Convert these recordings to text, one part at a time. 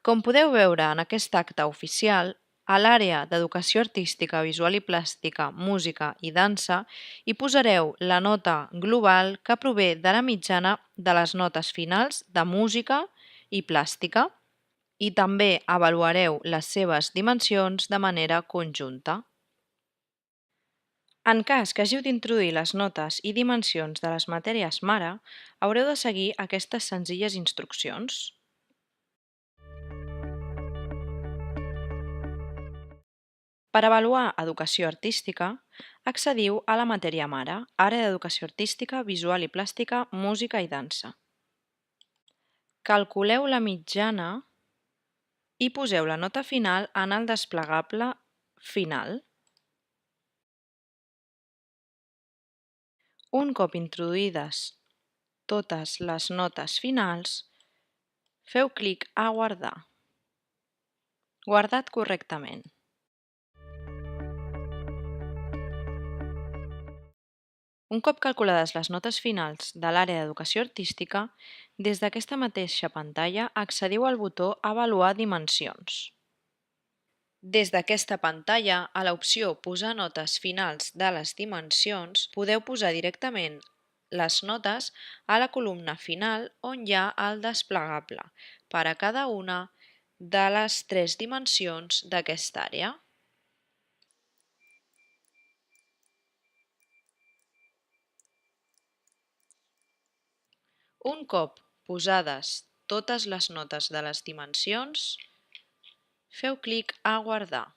Com podeu veure en aquest acte oficial, a l'àrea d'Educació Artística, Visual i Plàstica, Música i Dansa hi posareu la nota global que prové de la mitjana de les notes finals de Música i Plàstica i també avaluareu les seves dimensions de manera conjunta. En cas que hàgiu d'introduir les notes i dimensions de les matèries mare, haureu de seguir aquestes senzilles instruccions. Per avaluar educació artística, accediu a la matèria mare, àrea d'educació artística, visual i plàstica, música i dansa. Calculeu la mitjana i poseu la nota final en el desplegable Final. Un cop introduïdes totes les notes finals, feu clic a Guardar. Guardat correctament. Un cop calculades les notes finals de l'àrea d'educació artística, des d'aquesta mateixa pantalla accediu al botó Avaluar dimensions. Des d'aquesta pantalla, a l'opció Posar notes finals de les dimensions, podeu posar directament les notes a la columna final on hi ha el desplegable per a cada una de les 3 dimensions d'aquesta àrea. Un cop posades totes les notes de les dimensions, feu clic a Guardar.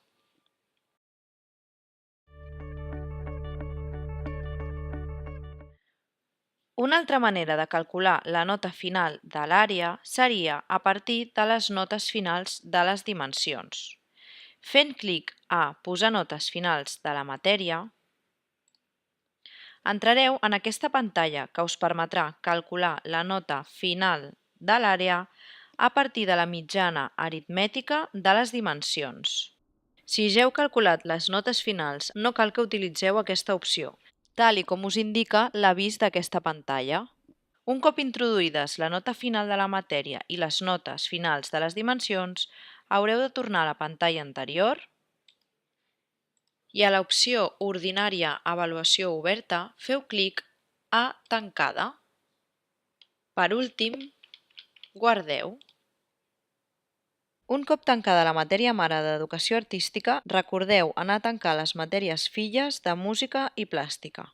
Una altra manera de calcular la nota final de l'àrea seria a partir de les notes finals de les dimensions. Fent clic a Posar notes finals de la matèria, entrareu en aquesta pantalla que us permetrà calcular la nota final de l'àrea a partir de la mitjana aritmètica de les dimensions. Si ja heu calculat les notes finals, no cal que utilitzeu aquesta opció, tal com us indica l'avís d'aquesta pantalla. Un cop introduïdes la nota final de la matèria i les notes finals de les dimensions, haureu de tornar a la pantalla anterior i a l'opció Ordinària Avaluació oberta feu clic a Tancada. Per últim, guardeu. Un cop tancada la matèria mare d'Educació Artística, recordeu anar a tancar les matèries filles de Música i Plàstica.